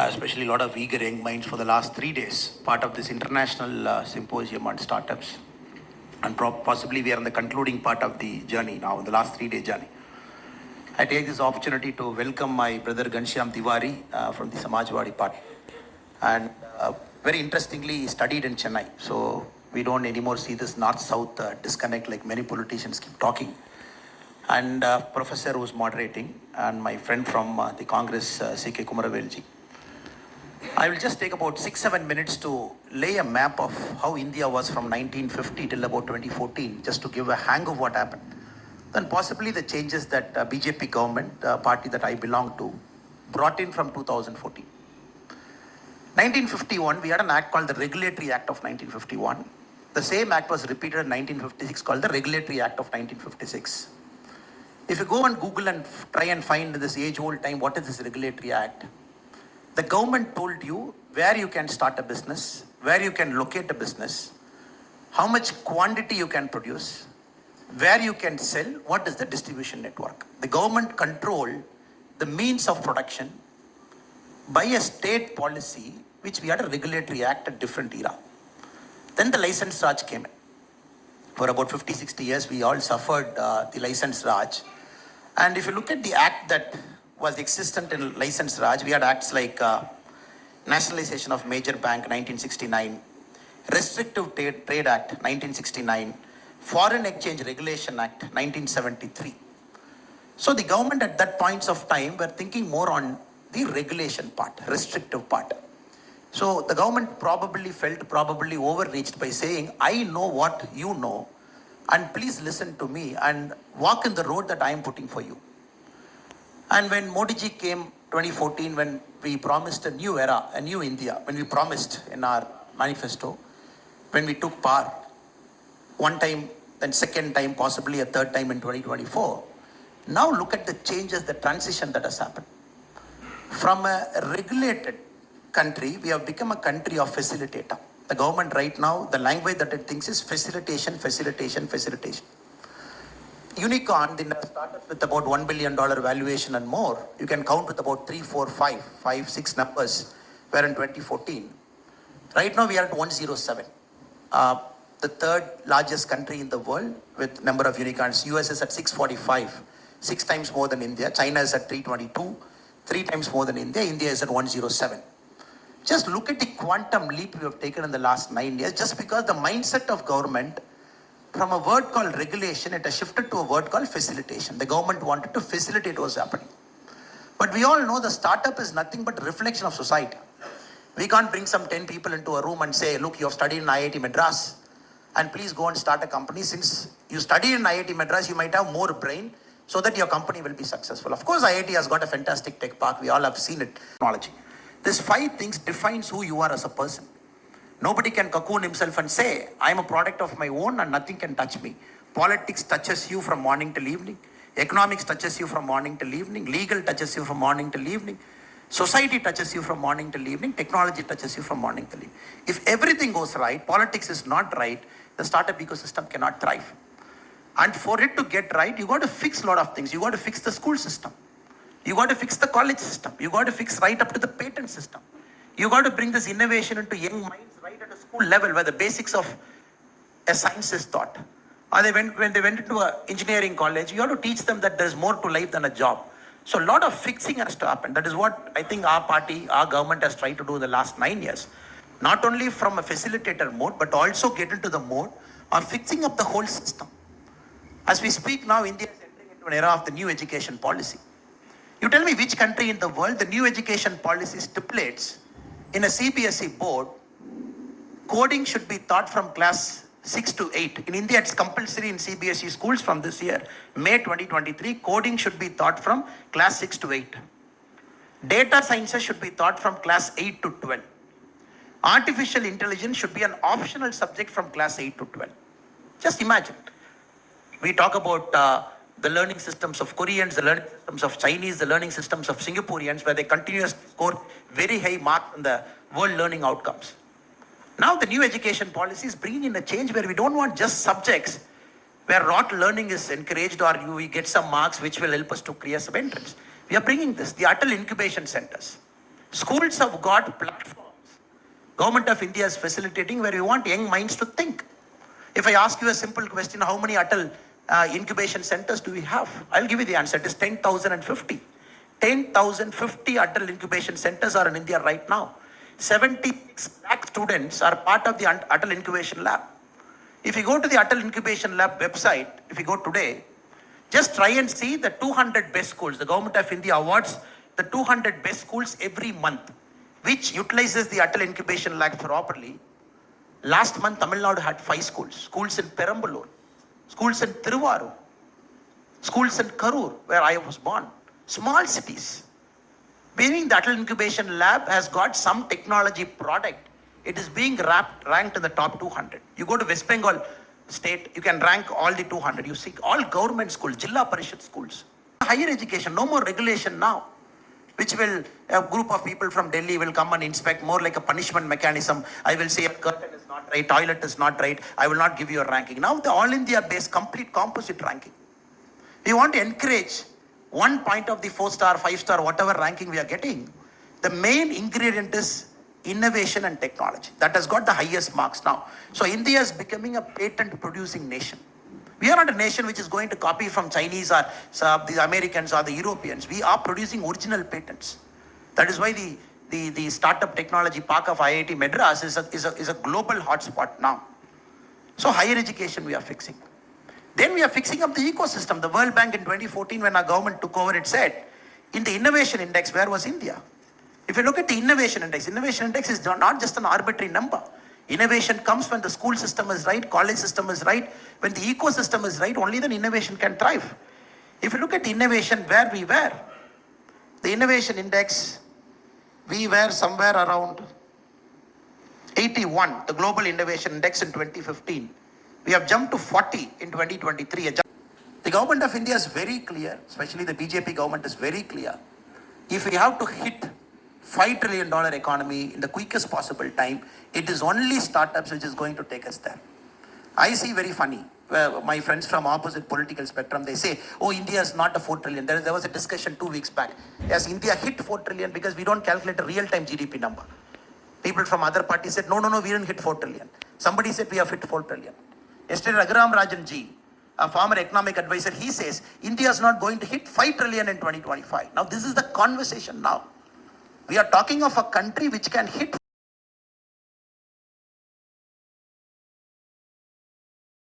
especially a lot of eager young minds for the last 3 days, part of this international symposium on startups. And possibly we are in the concluding part of the journey now, the last 3-day journey. I take this opportunity to welcome my brother Ghanshyam Tiwari from the Samajwadi Party. And very interestingly, he studied in Chennai. So we don't anymore see this north-south disconnect like many politicians keep talking. And professor who's moderating, and my friend from the Congress, C.K. Kumaravelji. I will just take about 6-7 minutes to lay a map of how India was from 1950 till about 2014, just to give a hang of what happened. Then possibly the changes that BJP government, party that I belong to, brought in from 2014. 1951, we had an act called the Regulatory Act of 1951. The same act was repeated in 1956 called the Regulatory Act of 1956. If you go on Google and try and find this age-old time, what is this Regulatory Act? The government told you where you can start a business, where you can locate a business, how much quantity you can produce, where you can sell, what is the distribution network. The government controlled the means of production by a state policy, which we had a regulatory act at different era. Then the license Raj came in. For about 50-60 years, we all suffered the license Raj. And if you look at the act that was existent in license Raj, we had acts like Nationalization of Major Bank 1969, Restrictive Trade Act 1969, Foreign Exchange Regulation Act 1973. So the government at that points of time were thinking more on the regulation part, restrictive part. So the government probably overreached by saying, I know what you know, and please listen to me and walk in the road that I am putting for you. And when Modi ji came 2014, when we promised a new era, a new India, when we promised in our manifesto, when we took power, one time, then second time, possibly a third time in 2024, now look at the changes, the transition that has happened. From a regulated country, we have become a country of facilitator. The government right now, the language that it thinks is facilitation, facilitation, facilitation. Unicorn, the startups with about $1 billion valuation and more, you can count with about 3, 4, 5, 6 numbers, where in 2014. Right now we are at 107. The third largest country in the world with number of unicorns. US is at 645, 6 times more than India. China is at 322, 3 times more than India. India is at 107. Just look at the quantum leap we have taken in the last 9 years, just because the mindset of government, from a word called regulation, it has shifted to a word called facilitation. The government wanted to facilitate what was happening. But we all know the startup is nothing but a reflection of society. We can't bring some 10 people into a room and say, look, you have studied in IIT Madras, and please go and start a company. Since you studied in IIT Madras, you might have more brain, so that your company will be successful. Of course, IIT has got a fantastic tech park. We all have seen it. Technology. These 5 things defines who you are as a person. Nobody can cocoon himself and say, I am a product of my own and nothing can touch me. Politics touches you from morning till evening. Economics touches you from morning till evening. Legal touches you from morning till evening. Society touches you from morning till evening. Technology touches you from morning till evening. If everything goes right, politics is not right, the startup ecosystem cannot thrive. And for it to get right, you got to fix a lot of things. You got to fix the school system. You got to fix the college system. You got to fix right up to the patent system. You got to bring this innovation into young minds right at a school level where the basics of a science is taught. Or when they went into an engineering college, you have to teach them that there's more to life than a job. So a lot of fixing has to happen. That is what I think our party, our government has tried to do the last 9 years. Not only from a facilitator mode, but also get into the mode of fixing up the whole system. As we speak now, India is entering into an era of the new education policy. You tell me which country in the world the new education policy stipulates in a CBSE board, coding should be taught from class 6 to 8. In India, it's compulsory in CBSE schools from this year, May 2023, coding should be taught from class 6 to 8. Data sciences should be taught from class 8 to 12. Artificial intelligence should be an optional subject from class 8 to 12. Just imagine. We talk about the learning systems of Koreans, the learning systems of Chinese, the learning systems of Singaporeans, where they continuously score very high marks in the world learning outcomes. Now the new education policy is bringing in a change where we don't want just subjects where rote learning is encouraged or we get some marks which will help us to clear some entrance. We are bringing this, the Atal incubation centers. Schools have got platforms. Government of India is facilitating where you want young minds to think. If I ask you a simple question, how many Atal incubation centers do we have? I'll give you the answer. It is 10,050. 10,050 Atal incubation centers are in India right now. 76 lakh students are part of the Atal incubation lab. If you go to the Atal incubation lab website, if you go today, just try and see the 200 best schools. The Government of India awards the 200 best schools every month, which utilizes the Atal incubation lab properly. Last month, Tamil Nadu had 5 schools. Schools in Peramballur, schools in Thiruvarur, schools in Karur, where I was born. Small cities. Meaning the Atal incubation lab has got some technology product. It is being ranked in the top 200. You go to West Bengal state, you can rank all the 200. You see all government schools, Jilla Parishad schools. Higher education, no more regulation now, which will, a group of people from Delhi will come and inspect, more like a punishment mechanism. I will say a curtain is not right, toilet is not right, I will not give you a ranking. Now the all India based complete composite ranking. We want to encourage 1 point of the 4-star, 5-star, whatever ranking we are getting. The main ingredient is innovation and technology. That has got the highest marks now. So India is becoming a patent producing nation. We are not a nation which is going to copy from Chinese or the Americans or the Europeans. We are producing original patents. That is why the startup technology park of IIT Madras is a global hotspot now. So higher education we are fixing. Then we are fixing up the ecosystem. The World Bank in 2014, when our government took over, it said, in the innovation index, where was India? If you look at the innovation index is not just an arbitrary number. Innovation comes when the school system is right, college system is right, when the ecosystem is right, only then innovation can thrive. If you look at innovation, where we were, the innovation index, we were somewhere around 81, the global innovation index in 2015. We have jumped to 40 in 2023. The government of India is very clear, especially the BJP government is very clear. If we have to hit $5 trillion economy in the quickest possible time, it is only startups which is going to take us there. I see very funny, my friends from opposite political spectrum, they say, oh, India is not a 4 trillion. There was a discussion 2 weeks back. Yes, India hit 4 trillion because we don't calculate a real-time GDP number. People from other parties said, no, we didn't hit 4 trillion. Somebody said we have hit 4 trillion. Yesterday, Raghuram Rajan ji, a former economic advisor, he says, India is not going to hit 5 trillion in 2025. Now, this is the conversation now. We are talking of a country which can hit